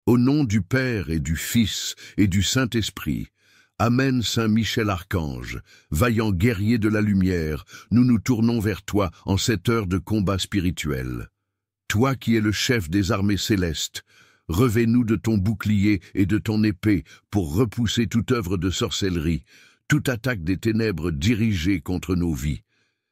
Au nom du Père et du Fils et du Saint-Esprit. Amen. Saint Michel Archange, vaillant guerrier de la lumière, nous nous tournons vers toi en cette heure de combat spirituel. Toi qui es le chef des armées célestes, revêt-nous de ton bouclier et de ton épée pour repousser toute œuvre de sorcellerie, toute attaque des ténèbres dirigée contre nos vies.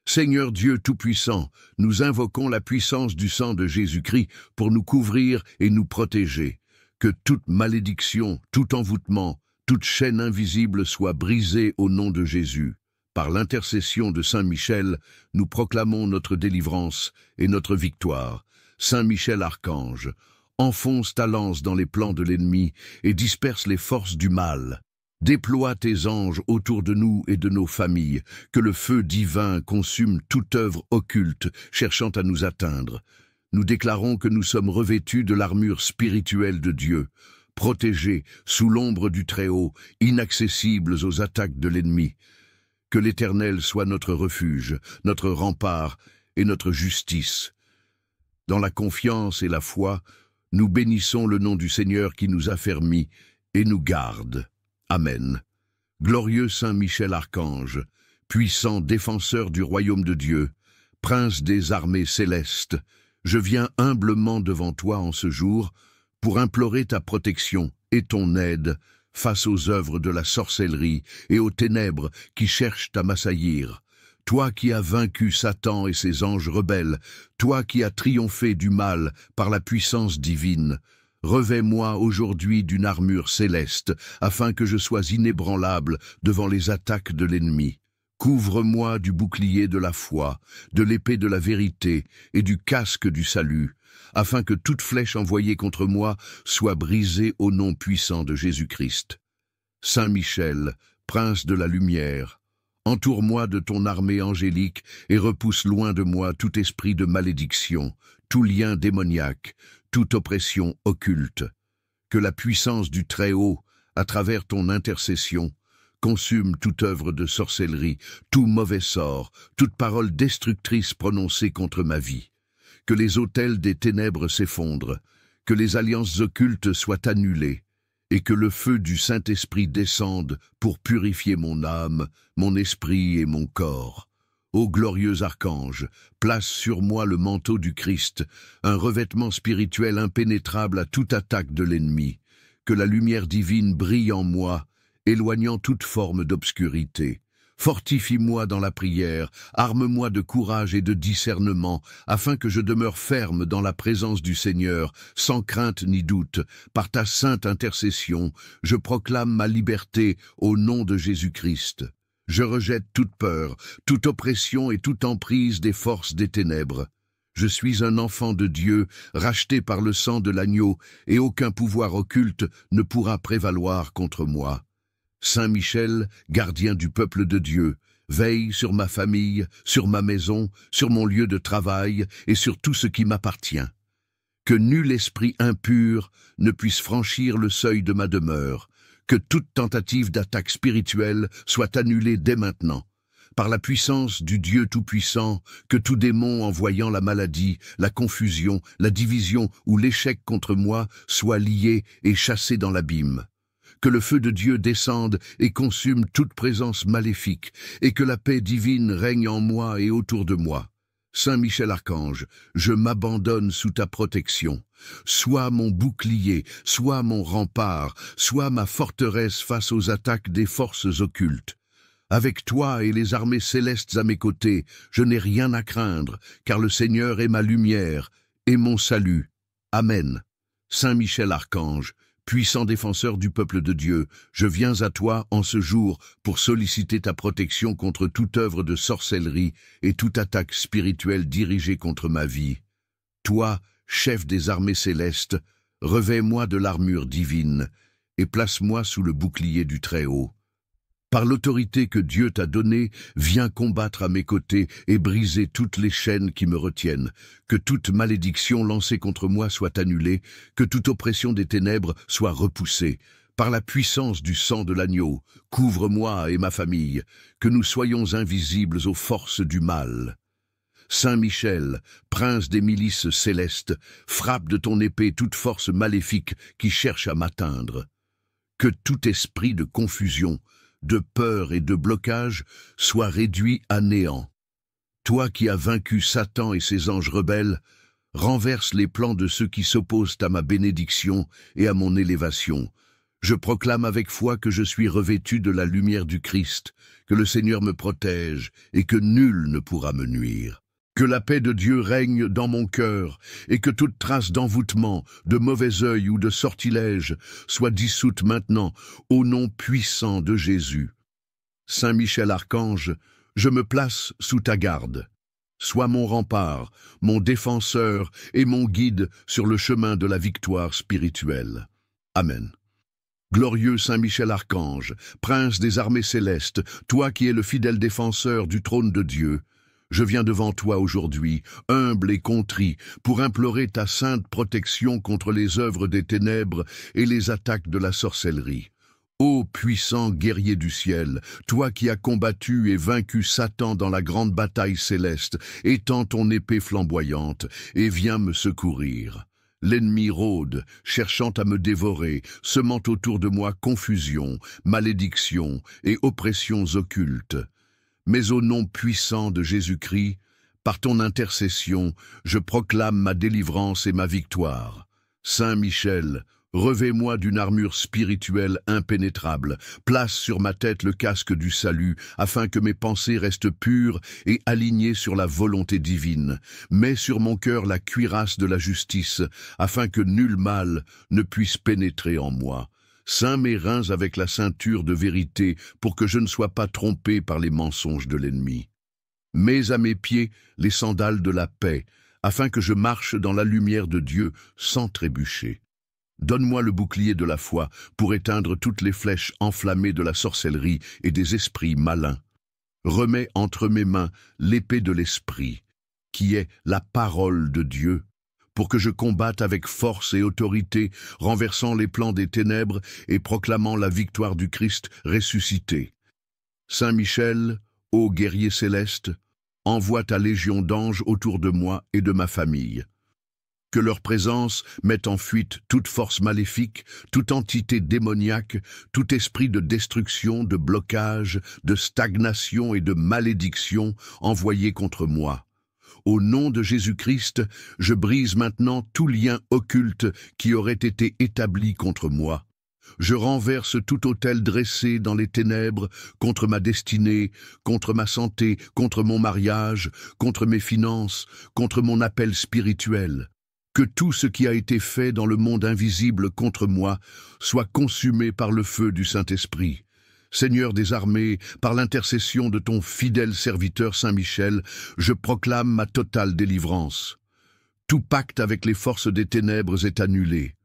Seigneur Dieu Tout-Puissant, nous invoquons la puissance du sang de Jésus-Christ pour nous couvrir et nous protéger. Que toute malédiction, tout envoûtement, toute chaîne invisible soit brisée au nom de Jésus. Par l'intercession de Saint Michel, nous proclamons notre délivrance et notre victoire. Saint Michel Archange, enfonce ta lance dans les plans de l'ennemi et disperse les forces du mal. Déploie tes anges autour de nous et de nos familles, que le feu divin consume toute œuvre occulte cherchant à nous atteindre. Nous déclarons que nous sommes revêtus de l'armure spirituelle de Dieu, protégés sous l'ombre du Très-Haut, inaccessibles aux attaques de l'ennemi. Que l'Éternel soit notre refuge, notre rempart et notre justice. Dans la confiance et la foi, nous bénissons le nom du Seigneur qui nous affermit et nous garde. Amen. Glorieux Saint Michel Archange, puissant défenseur du royaume de Dieu, prince des armées célestes, je viens humblement devant toi en ce jour pour implorer ta protection et ton aide face aux œuvres de la sorcellerie et aux ténèbres qui cherchent à m'assaillir. Toi qui as vaincu Satan et ses anges rebelles, toi qui as triomphé du mal par la puissance divine, revêt-moi aujourd'hui d'une armure céleste, afin que je sois inébranlable devant les attaques de l'ennemi. Couvre-moi du bouclier de la foi, de l'épée de la vérité et du casque du salut, afin que toute flèche envoyée contre moi soit brisée au nom puissant de Jésus-Christ. Saint Michel, prince de la lumière, entoure-moi de ton armée angélique et repousse loin de moi tout esprit de malédiction, tout lien démoniaque, toute oppression occulte. Que la puissance du Très-Haut, à travers ton intercession, consume toute œuvre de sorcellerie, tout mauvais sort, toute parole destructrice prononcée contre ma vie. Que les autels des ténèbres s'effondrent, que les alliances occultes soient annulées, et que le feu du Saint-Esprit descende pour purifier mon âme, mon esprit et mon corps. Ô glorieux archange, place sur moi le manteau du Christ, un revêtement spirituel impénétrable à toute attaque de l'ennemi. Que la lumière divine brille en moi, éloignant toute forme d'obscurité. Fortifie-moi dans la prière, arme-moi de courage et de discernement, afin que je demeure ferme dans la présence du Seigneur, sans crainte ni doute. Par ta sainte intercession, je proclame ma liberté au nom de Jésus-Christ. Je rejette toute peur, toute oppression et toute emprise des forces des ténèbres. Je suis un enfant de Dieu, racheté par le sang de l'agneau, et aucun pouvoir occulte ne pourra prévaloir contre moi. Saint Michel, gardien du peuple de Dieu, veille sur ma famille, sur ma maison, sur mon lieu de travail et sur tout ce qui m'appartient. Que nul esprit impur ne puisse franchir le seuil de ma demeure, que toute tentative d'attaque spirituelle soit annulée dès maintenant. Par la puissance du Dieu Tout-Puissant, que tout démon envoyant la maladie, la confusion, la division ou l'échec contre moi soit lié et chassé dans l'abîme. Que le feu de Dieu descende et consume toute présence maléfique, et que la paix divine règne en moi et autour de moi. Saint Michel Archange, je m'abandonne sous ta protection. Sois mon bouclier, sois mon rempart, sois ma forteresse face aux attaques des forces occultes. Avec toi et les armées célestes à mes côtés, je n'ai rien à craindre, car le Seigneur est ma lumière et mon salut. Amen. Saint Michel Archange, puissant défenseur du peuple de Dieu, je viens à toi en ce jour pour solliciter ta protection contre toute œuvre de sorcellerie et toute attaque spirituelle dirigée contre ma vie. Toi, chef des armées célestes, revêt-moi de l'armure divine et place-moi sous le bouclier du Très-Haut. Par l'autorité que Dieu t'a donnée, viens combattre à mes côtés et briser toutes les chaînes qui me retiennent. Que toute malédiction lancée contre moi soit annulée, que toute oppression des ténèbres soit repoussée. Par la puissance du sang de l'agneau, couvre-moi et ma famille, que nous soyons invisibles aux forces du mal. Saint Michel, prince des milices célestes, frappe de ton épée toute force maléfique qui cherche à m'atteindre. Que tout esprit de confusion, de peur et de blocage soit réduit à néant. Toi qui as vaincu Satan et ses anges rebelles, renverse les plans de ceux qui s'opposent à ma bénédiction et à mon élévation. Je proclame avec foi que je suis revêtu de la lumière du Christ, que le Seigneur me protège et que nul ne pourra me nuire. Que la paix de Dieu règne dans mon cœur et que toute trace d'envoûtement, de mauvais œil ou de sortilège soit dissoute maintenant au nom puissant de Jésus. Saint Michel Archange, je me place sous ta garde. Sois mon rempart, mon défenseur et mon guide sur le chemin de la victoire spirituelle. Amen. Glorieux Saint Michel Archange, prince des armées célestes, toi qui es le fidèle défenseur du trône de Dieu, je viens devant toi aujourd'hui, humble et contrit, pour implorer ta sainte protection contre les œuvres des ténèbres et les attaques de la sorcellerie. Ô puissant guerrier du ciel, toi qui as combattu et vaincu Satan dans la grande bataille céleste, étends ton épée flamboyante et viens me secourir. L'ennemi rôde, cherchant à me dévorer, semant autour de moi confusion, malédiction et oppressions occultes. Mais au nom puissant de Jésus-Christ, par ton intercession, je proclame ma délivrance et ma victoire. Saint Michel, revêt-moi d'une armure spirituelle impénétrable, place sur ma tête le casque du salut, afin que mes pensées restent pures et alignées sur la volonté divine. Mets sur mon cœur la cuirasse de la justice, afin que nul mal ne puisse pénétrer en moi. Ceins mes reins avec la ceinture de vérité, pour que je ne sois pas trompé par les mensonges de l'ennemi. Mets à mes pieds les sandales de la paix, afin que je marche dans la lumière de Dieu sans trébucher. Donne-moi le bouclier de la foi pour éteindre toutes les flèches enflammées de la sorcellerie et des esprits malins. Remets entre mes mains l'épée de l'esprit, qui est la parole de Dieu, pour que je combatte avec force et autorité, renversant les plans des ténèbres et proclamant la victoire du Christ ressuscité. Saint Michel, ô guerrier céleste, envoie ta légion d'anges autour de moi et de ma famille. Que leur présence mette en fuite toute force maléfique, toute entité démoniaque, tout esprit de destruction, de blocage, de stagnation et de malédiction envoyé contre moi. Au nom de Jésus-Christ, je brise maintenant tout lien occulte qui aurait été établi contre moi. Je renverse tout autel dressé dans les ténèbres contre ma destinée, contre ma santé, contre mon mariage, contre mes finances, contre mon appel spirituel. Que tout ce qui a été fait dans le monde invisible contre moi soit consumé par le feu du Saint-Esprit. Seigneur des armées, par l'intercession de ton fidèle serviteur Saint Michel, je proclame ma totale délivrance. Tout pacte avec les forces des ténèbres est annulé.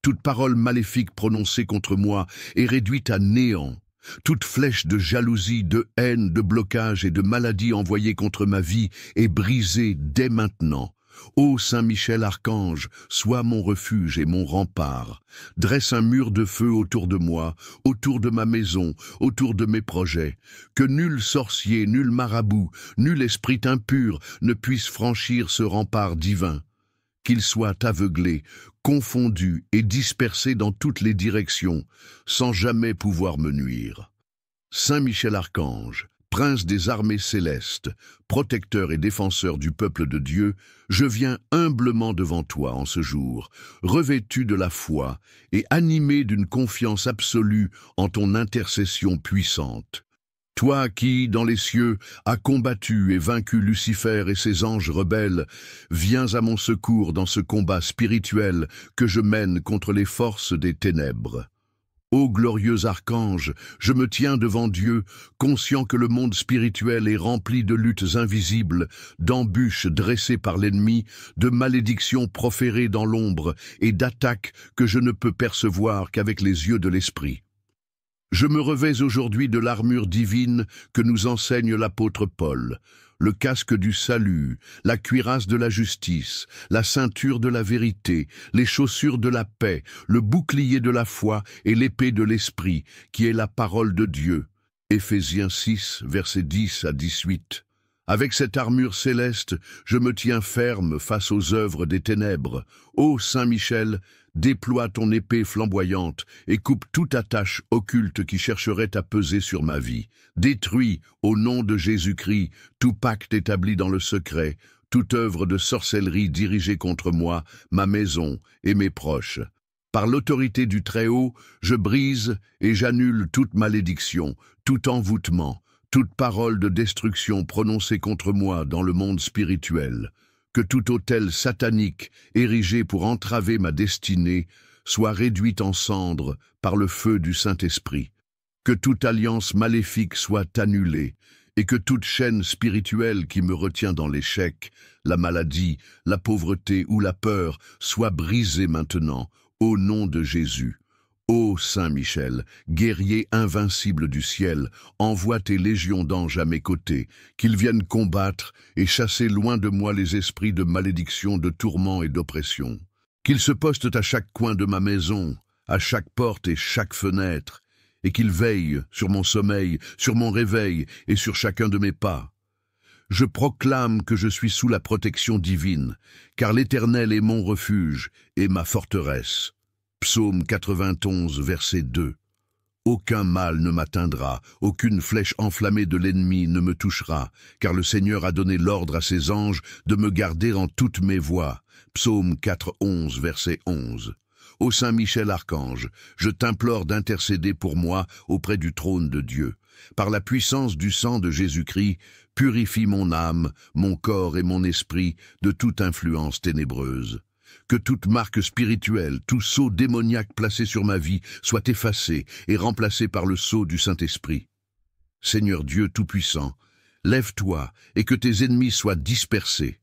Toute parole maléfique prononcée contre moi est réduite à néant. Toute flèche de jalousie, de haine, de blocage et de maladie envoyée contre ma vie est brisée dès maintenant. Ô Saint Michel Archange, sois mon refuge et mon rempart. Dresse un mur de feu autour de moi, autour de ma maison, autour de mes projets. Que nul sorcier, nul marabout, nul esprit impur ne puisse franchir ce rempart divin. Qu'il soit aveuglé, confondu et dispersé dans toutes les directions, sans jamais pouvoir me nuire. Saint Michel Archange, prince des armées célestes, protecteur et défenseur du peuple de Dieu, je viens humblement devant toi en ce jour, revêtu de la foi et animé d'une confiance absolue en ton intercession puissante. Toi qui, dans les cieux, as combattu et vaincu Lucifer et ses anges rebelles, viens à mon secours dans ce combat spirituel que je mène contre les forces des ténèbres. Ô glorieux archange, je me tiens devant Dieu, conscient que le monde spirituel est rempli de luttes invisibles, d'embûches dressées par l'ennemi, de malédictions proférées dans l'ombre et d'attaques que je ne peux percevoir qu'avec les yeux de l'esprit. Je me revais aujourd'hui de l'armure divine que nous enseigne l'apôtre Paul, le casque du salut, la cuirasse de la justice, la ceinture de la vérité, les chaussures de la paix, le bouclier de la foi et l'épée de l'esprit, qui est la parole de Dieu. Éphésiens 6, versets 10 à 18. Avec cette armure céleste, je me tiens ferme face aux œuvres des ténèbres. Ô Saint Michel, déploie ton épée flamboyante et coupe toute attache occulte qui chercherait à peser sur ma vie. Détruis, au nom de Jésus-Christ, tout pacte établi dans le secret, toute œuvre de sorcellerie dirigée contre moi, ma maison et mes proches. Par l'autorité du Très-Haut, je brise et j'annule toute malédiction, tout envoûtement, toute parole de destruction prononcée contre moi dans le monde spirituel. Que tout autel satanique érigé pour entraver ma destinée soit réduit en cendres par le feu du Saint-Esprit. Que toute alliance maléfique soit annulée et que toute chaîne spirituelle qui me retient dans l'échec, la maladie, la pauvreté ou la peur soit brisée maintenant, au nom de Jésus. Ô Saint Michel, guerrier invincible du ciel, envoie tes légions d'anges à mes côtés, qu'ils viennent combattre et chasser loin de moi les esprits de malédiction, de tourment et d'oppression. Qu'ils se postent à chaque coin de ma maison, à chaque porte et chaque fenêtre, et qu'ils veillent sur mon sommeil, sur mon réveil et sur chacun de mes pas. Je proclame que je suis sous la protection divine, car l'Éternel est mon refuge et ma forteresse. Psaume 91, verset 2. Aucun mal ne m'atteindra, aucune flèche enflammée de l'ennemi ne me touchera, car le Seigneur a donné l'ordre à ses anges de me garder en toutes mes voies. Psaume 4, verset 11. Ô Saint Michel Archange, je t'implore d'intercéder pour moi auprès du trône de Dieu. Par la puissance du sang de Jésus-Christ, purifie mon âme, mon corps et mon esprit de toute influence ténébreuse. Que toute marque spirituelle, tout sceau démoniaque placé sur ma vie soit effacé et remplacé par le sceau du Saint-Esprit. Seigneur Dieu Tout-Puissant, lève-toi et que tes ennemis soient dispersés.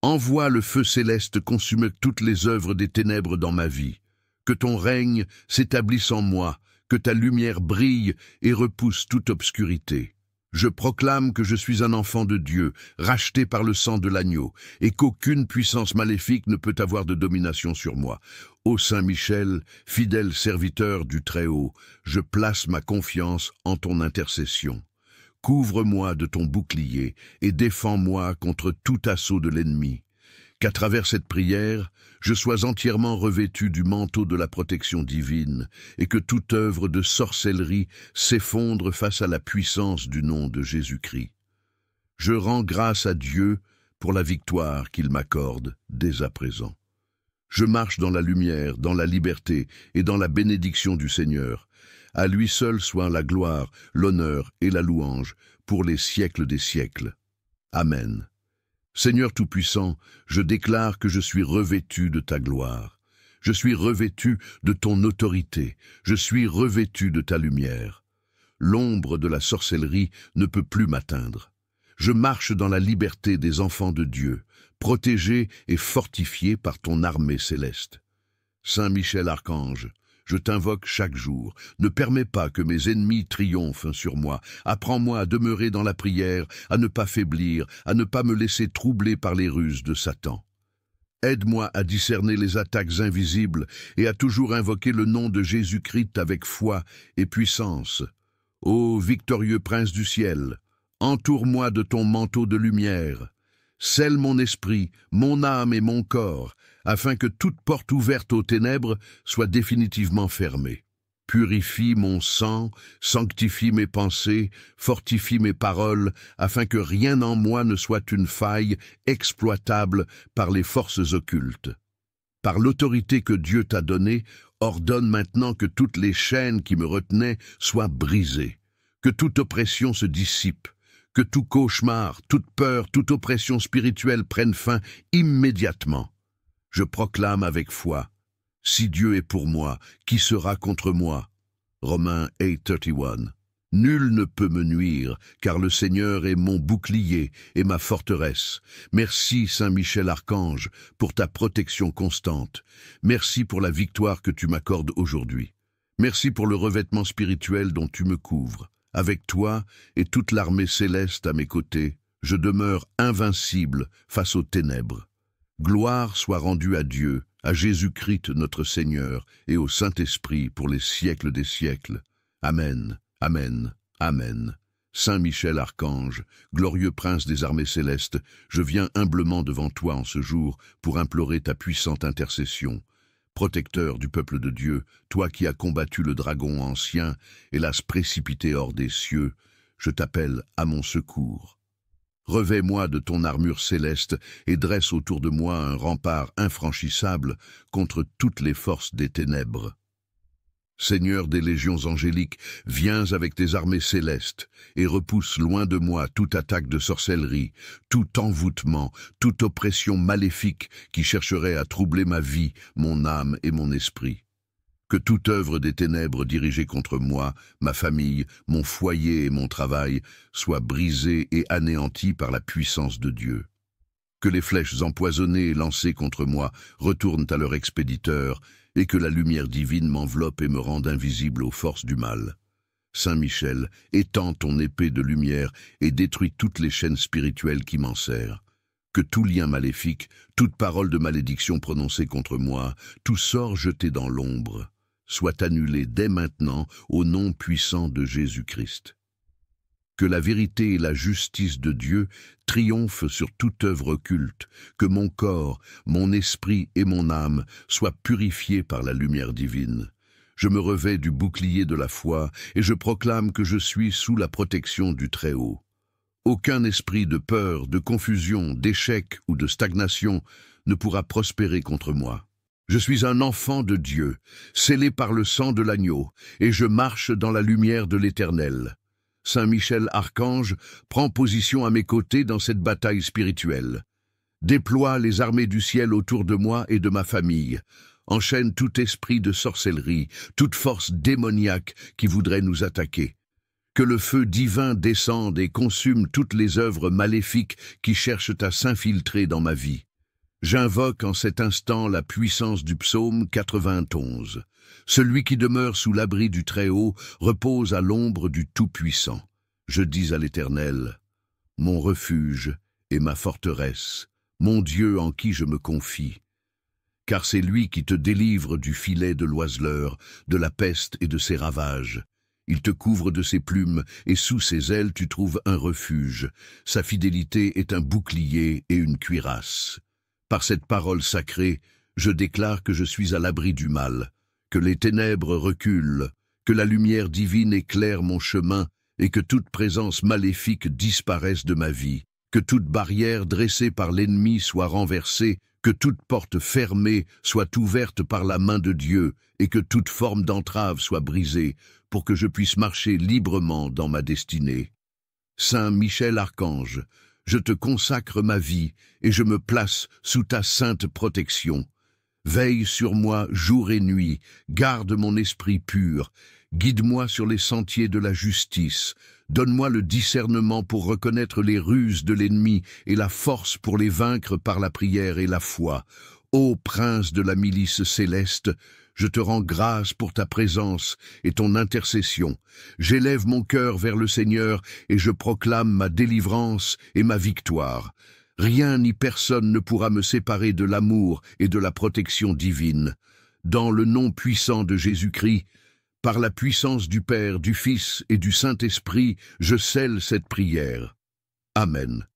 Envoie le feu céleste consumer toutes les œuvres des ténèbres dans ma vie. Que ton règne s'établisse en moi, que ta lumière brille et repousse toute obscurité. Je proclame que je suis un enfant de Dieu, racheté par le sang de l'agneau, et qu'aucune puissance maléfique ne peut avoir de domination sur moi. Ô Saint Michel, fidèle serviteur du Très-Haut, je place ma confiance en ton intercession. Couvre-moi de ton bouclier et défends-moi contre tout assaut de l'ennemi. Qu'à travers cette prière, je sois entièrement revêtu du manteau de la protection divine et que toute œuvre de sorcellerie s'effondre face à la puissance du nom de Jésus-Christ. Je rends grâce à Dieu pour la victoire qu'il m'accorde dès à présent. Je marche dans la lumière, dans la liberté et dans la bénédiction du Seigneur. À lui seul soit la gloire, l'honneur et la louange pour les siècles des siècles. Amen. Seigneur Tout-Puissant, je déclare que je suis revêtu de ta gloire. Je suis revêtu de ton autorité. Je suis revêtu de ta lumière. L'ombre de la sorcellerie ne peut plus m'atteindre. Je marche dans la liberté des enfants de Dieu, protégé et fortifié par ton armée céleste. Saint Michel Archange, je t'invoque chaque jour. Ne permets pas que mes ennemis triomphent sur moi. Apprends-moi à demeurer dans la prière, à ne pas faiblir, à ne pas me laisser troubler par les ruses de Satan. Aide-moi à discerner les attaques invisibles et à toujours invoquer le nom de Jésus-Christ avec foi et puissance. Ô victorieux Prince du ciel, entoure-moi de ton manteau de lumière. Scelle mon esprit, mon âme et mon corps, afin que toute porte ouverte aux ténèbres soit définitivement fermée. Purifie mon sang, sanctifie mes pensées, fortifie mes paroles, afin que rien en moi ne soit une faille exploitable par les forces occultes. Par l'autorité que Dieu t'a donnée, ordonne maintenant que toutes les chaînes qui me retenaient soient brisées, que toute oppression se dissipe, que tout cauchemar, toute peur, toute oppression spirituelle prenne fin immédiatement. Je proclame avec foi, si Dieu est pour moi, qui sera contre moi? Romains 8:31. Nul ne peut me nuire, car le Seigneur est mon bouclier et ma forteresse. Merci, Saint Michel Archange, pour ta protection constante. Merci pour la victoire que tu m'accordes aujourd'hui. Merci pour le revêtement spirituel dont tu me couvres. Avec toi et toute l'armée céleste à mes côtés, je demeure invincible face aux ténèbres. Gloire soit rendue à Dieu, à Jésus-Christ notre Seigneur et au Saint-Esprit pour les siècles des siècles. Amen, Amen, Amen. Saint Michel Archange, glorieux prince des armées célestes, je viens humblement devant toi en ce jour pour implorer ta puissante intercession. Protecteur du peuple de Dieu, toi qui as combattu le dragon ancien et l'as précipité hors des cieux, je t'appelle à mon secours. Revêt-moi de ton armure céleste et dresse autour de moi un rempart infranchissable contre toutes les forces des ténèbres. Seigneur des légions angéliques, viens avec tes armées célestes et repousse loin de moi toute attaque de sorcellerie, tout envoûtement, toute oppression maléfique qui chercherait à troubler ma vie, mon âme et mon esprit. Que toute œuvre des ténèbres dirigée contre moi, ma famille, mon foyer et mon travail soit brisée et anéantie par la puissance de Dieu. Que les flèches empoisonnées lancées contre moi retournent à leur expéditeur, et que la lumière divine m'enveloppe et me rende invisible aux forces du mal. Saint Michel, étends ton épée de lumière et détruis toutes les chaînes spirituelles qui m'enserrent. Que tout lien maléfique, toute parole de malédiction prononcée contre moi, tout sort jeté dans l'ombre, soit annulé dès maintenant au nom puissant de Jésus-Christ. Que la vérité et la justice de Dieu triomphent sur toute œuvre occulte, que mon corps, mon esprit et mon âme soient purifiés par la lumière divine. Je me revêts du bouclier de la foi et je proclame que je suis sous la protection du Très-Haut. Aucun esprit de peur, de confusion, d'échec ou de stagnation ne pourra prospérer contre moi. Je suis un enfant de Dieu, scellé par le sang de l'agneau, et je marche dans la lumière de l'Éternel. Saint Michel Archange prend position à mes côtés dans cette bataille spirituelle. Déploie les armées du ciel autour de moi et de ma famille. Enchaîne tout esprit de sorcellerie, toute force démoniaque qui voudrait nous attaquer. Que le feu divin descende et consume toutes les œuvres maléfiques qui cherchent à s'infiltrer dans ma vie. J'invoque en cet instant la puissance du psaume 91. Celui qui demeure sous l'abri du Très-Haut repose à l'ombre du Tout-Puissant. Je dis à l'Éternel, mon refuge et ma forteresse, mon Dieu en qui je me confie. Car c'est lui qui te délivre du filet de l'oiseleur, de la peste et de ses ravages. Il te couvre de ses plumes, et sous ses ailes tu trouves un refuge. Sa fidélité est un bouclier et une cuirasse. Par cette parole sacrée, je déclare que je suis à l'abri du mal, que les ténèbres reculent, que la lumière divine éclaire mon chemin et que toute présence maléfique disparaisse de ma vie, que toute barrière dressée par l'ennemi soit renversée, que toute porte fermée soit ouverte par la main de Dieu et que toute forme d'entrave soit brisée pour que je puisse marcher librement dans ma destinée. Saint Michel Archange, je te consacre ma vie et je me place sous ta sainte protection. Veille sur moi jour et nuit, garde mon esprit pur, guide-moi sur les sentiers de la justice, donne-moi le discernement pour reconnaître les ruses de l'ennemi et la force pour les vaincre par la prière et la foi. Ô prince de la milice céleste, je te rends grâce pour ta présence et ton intercession. J'élève mon cœur vers le Seigneur et je proclame ma délivrance et ma victoire. Rien ni personne ne pourra me séparer de l'amour et de la protection divine. Dans le nom puissant de Jésus-Christ, par la puissance du Père, du Fils et du Saint-Esprit, je scelle cette prière. Amen.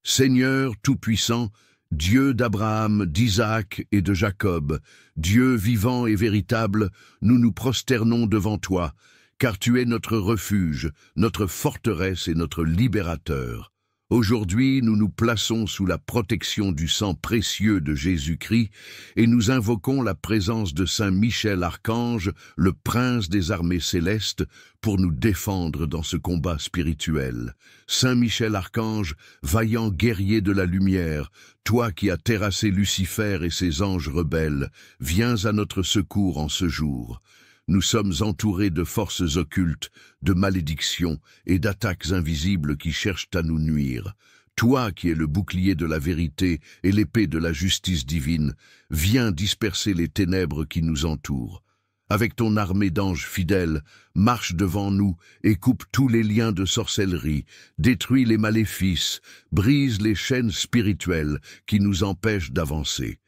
Seigneur Tout-Puissant, Dieu d'Abraham, d'Isaac et de Jacob, Dieu vivant et véritable, nous nous prosternons devant toi, car tu es notre refuge, notre forteresse et notre libérateur. Aujourd'hui, nous nous plaçons sous la protection du sang précieux de Jésus-Christ et nous invoquons la présence de Saint Michel Archange, le prince des armées célestes, pour nous défendre dans ce combat spirituel. Saint Michel Archange, vaillant guerrier de la lumière, toi qui as terrassé Lucifer et ses anges rebelles, viens à notre secours en ce jour. Nous sommes entourés de forces occultes, de malédictions et d'attaques invisibles qui cherchent à nous nuire. Toi qui es le bouclier de la vérité et l'épée de la justice divine, viens disperser les ténèbres qui nous entourent. Avec ton armée d'anges fidèles, marche devant nous et coupe tous les liens de sorcellerie, détruis les maléfices, brise les chaînes spirituelles qui nous empêchent d'avancer.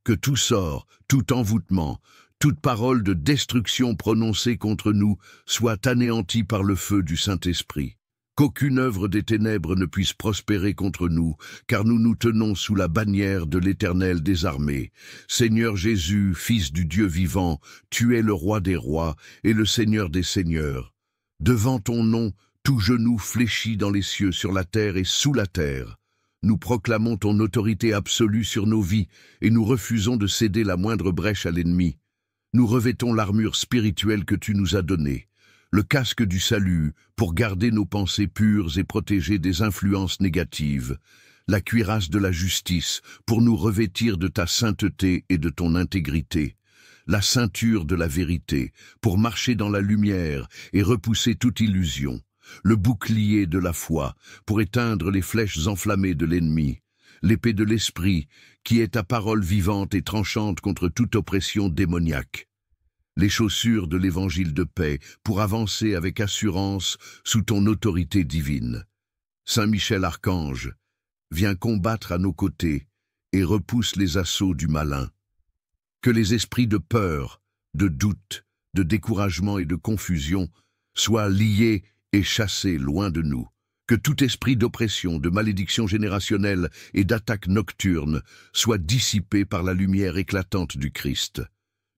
Que tout sort, tout envoûtement, Toute parole de destruction prononcée contre nous soit anéantie par le feu du Saint-Esprit. Qu'aucune œuvre des ténèbres ne puisse prospérer contre nous, car nous nous tenons sous la bannière de l'Éternel des armées. Seigneur Jésus, Fils du Dieu vivant, tu es le Roi des rois et le Seigneur des seigneurs. Devant ton nom, tout genou fléchit dans les cieux, sur la terre et sous la terre. Nous proclamons ton autorité absolue sur nos vies et nous refusons de céder la moindre brèche à l'ennemi. Nous revêtons l'armure spirituelle que tu nous as donnée, le casque du salut pour garder nos pensées pures et protéger des influences négatives, la cuirasse de la justice pour nous revêtir de ta sainteté et de ton intégrité, la ceinture de la vérité pour marcher dans la lumière et repousser toute illusion, le bouclier de la foi pour éteindre les flèches enflammées de l'ennemi, l'épée de l'esprit qui est ta parole vivante et tranchante contre toute oppression démoniaque, les chaussures de l'évangile de paix pour avancer avec assurance sous ton autorité divine. Saint Michel Archange, viens combattre à nos côtés et repousse les assauts du malin. Que les esprits de peur, de doute, de découragement et de confusion soient liés et chassés loin de nous. Que tout esprit d'oppression, de malédiction générationnelle et d'attaque nocturne soit dissipé par la lumière éclatante du Christ.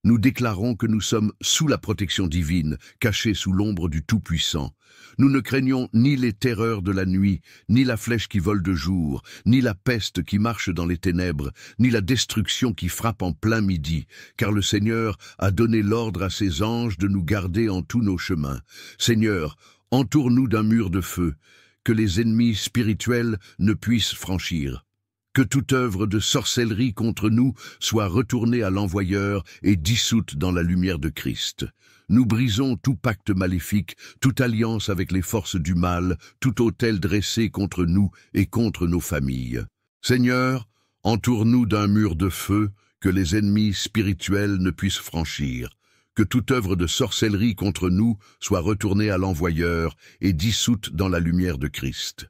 Nous déclarons que nous sommes sous la protection divine, cachés sous l'ombre du Tout-Puissant. Nous ne craignons ni les terreurs de la nuit, ni la flèche qui vole de jour, ni la peste qui marche dans les ténèbres, ni la destruction qui frappe en plein midi, car le Seigneur a donné l'ordre à ses anges de nous garder en tous nos chemins. Seigneur, entoure-nous d'un mur de feu, que les ennemis spirituels ne puissent franchir. Que toute œuvre de sorcellerie contre nous soit retournée à l'envoyeur et dissoute dans la lumière de Christ. Nous brisons tout pacte maléfique, toute alliance avec les forces du mal, tout autel dressé contre nous et contre nos familles. Seigneur, entoure-nous d'un mur de feu que les ennemis spirituels ne puissent franchir. Que toute œuvre de sorcellerie contre nous soit retournée à l'envoyeur et dissoute dans la lumière de Christ.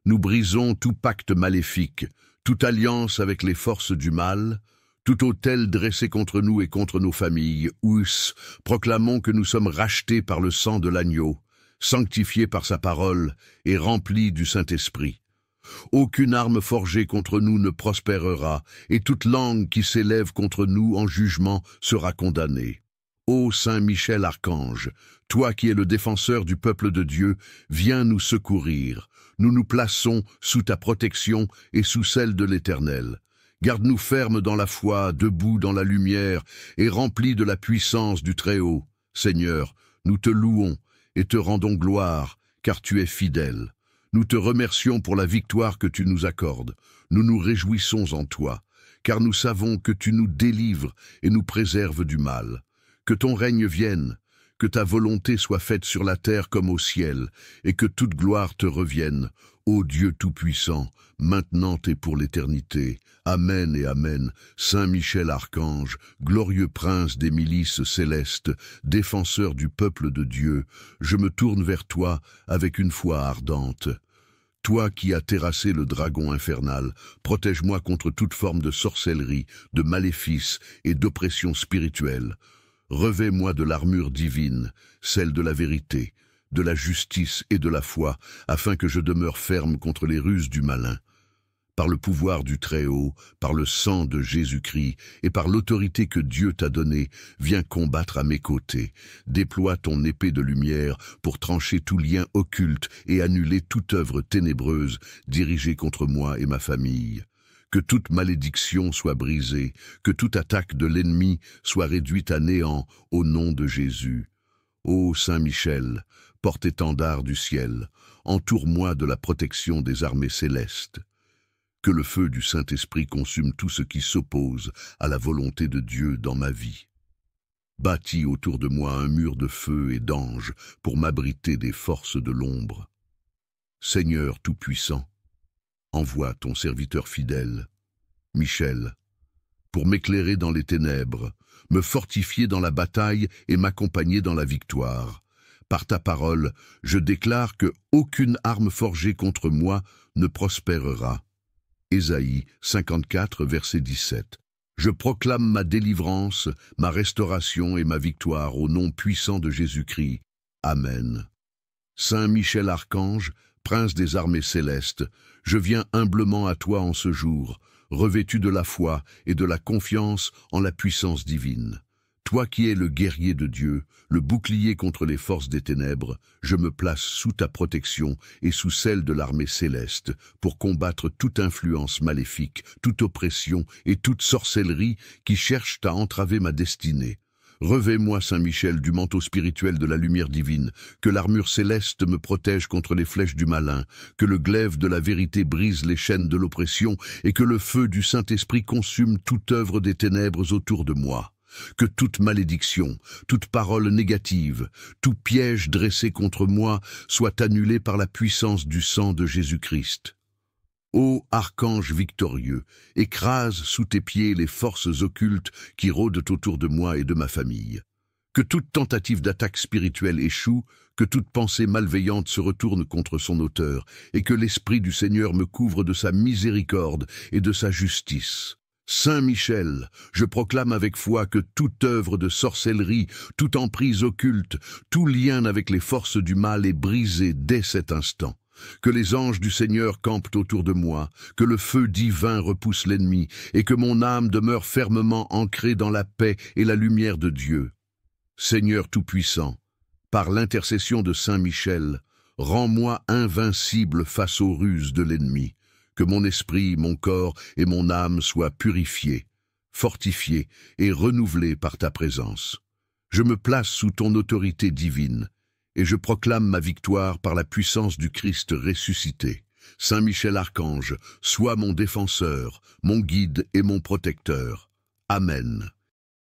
Nous brisons tout pacte maléfique, toute alliance avec les forces du mal, tout autel dressé contre nous et contre nos familles, proclamons que nous sommes rachetés par le sang de l'agneau, sanctifiés par sa parole et remplis du Saint-Esprit. Aucune arme forgée contre nous ne prospérera, et toute langue qui s'élève contre nous en jugement sera condamnée. Ô Saint Michel Archange, toi qui es le défenseur du peuple de Dieu, viens nous secourir. Nous nous plaçons sous ta protection et sous celle de l'Éternel. Garde-nous fermes dans la foi, debout dans la lumière et remplis de la puissance du Très-Haut. Seigneur, nous te louons et te rendons gloire, car tu es fidèle. Nous te remercions pour la victoire que tu nous accordes. Nous nous réjouissons en toi, car nous savons que tu nous délivres et nous préserves du mal. Que ton règne vienne, que ta volonté soit faite sur la terre comme au ciel, et que toute gloire te revienne, ô Dieu Tout-Puissant, maintenant et pour l'éternité. Amen et Amen. Saint Michel Archange, glorieux prince des milices célestes, défenseur du peuple de Dieu, je me tourne vers toi avec une foi ardente. Toi qui as terrassé le dragon infernal, protège-moi contre toute forme de sorcellerie, de maléfice et d'oppression spirituelle. Revêt-moi de l'armure divine, celle de la vérité, de la justice et de la foi, afin que je demeure ferme contre les ruses du malin. Par le pouvoir du Très-Haut, par le sang de Jésus-Christ et par l'autorité que Dieu t'a donnée, viens combattre à mes côtés. Déploie ton épée de lumière pour trancher tout lien occulte et annuler toute œuvre ténébreuse dirigée contre moi et ma famille. Que toute malédiction soit brisée, que toute attaque de l'ennemi soit réduite à néant au nom de Jésus. Ô Saint Michel, porte-étendard du ciel, entoure-moi de la protection des armées célestes. Que le feu du Saint-Esprit consume tout ce qui s'oppose à la volonté de Dieu dans ma vie. Bâtis autour de moi un mur de feu et d'anges pour m'abriter des forces de l'ombre. Seigneur Tout-Puissant, envoie ton serviteur fidèle, Michel, pour m'éclairer dans les ténèbres, me fortifier dans la bataille et m'accompagner dans la victoire. Par ta parole, je déclare que aucune arme forgée contre moi ne prospérera. Ésaïe 54, verset 17. Je proclame ma délivrance, ma restauration et ma victoire au nom puissant de Jésus-Christ. Amen. Saint Michel Archange, prince des armées célestes, je viens humblement à toi en ce jour, revêtu de la foi et de la confiance en la puissance divine. Toi qui es le guerrier de Dieu, le bouclier contre les forces des ténèbres, je me place sous ta protection et sous celle de l'armée céleste pour combattre toute influence maléfique, toute oppression et toute sorcellerie qui cherchent à entraver ma destinée. Revêt-moi, Saint Michel, du manteau spirituel de la lumière divine, que l'armure céleste me protège contre les flèches du malin, que le glaive de la vérité brise les chaînes de l'oppression et que le feu du Saint-Esprit consume toute œuvre des ténèbres autour de moi. Que toute malédiction, toute parole négative, tout piège dressé contre moi soit annulé par la puissance du sang de Jésus-Christ. Ô archange victorieux, écrase sous tes pieds les forces occultes qui rôdent autour de moi et de ma famille. Que toute tentative d'attaque spirituelle échoue, que toute pensée malveillante se retourne contre son auteur, et que l'Esprit du Seigneur me couvre de sa miséricorde et de sa justice. Saint Michel, je proclame avec foi que toute œuvre de sorcellerie, toute emprise occulte, tout lien avec les forces du mal est brisé dès cet instant. Que les anges du Seigneur campent autour de moi, que le feu divin repousse l'ennemi, et que mon âme demeure fermement ancrée dans la paix et la lumière de Dieu. Seigneur Tout-Puissant, par l'intercession de Saint Michel, rends-moi invincible face aux ruses de l'ennemi. Que mon esprit, mon corps et mon âme soient purifiés, fortifiés et renouvelés par ta présence. Je me place sous ton autorité divine, et je proclame ma victoire par la puissance du Christ ressuscité. Saint Michel Archange, sois mon défenseur, mon guide et mon protecteur. Amen.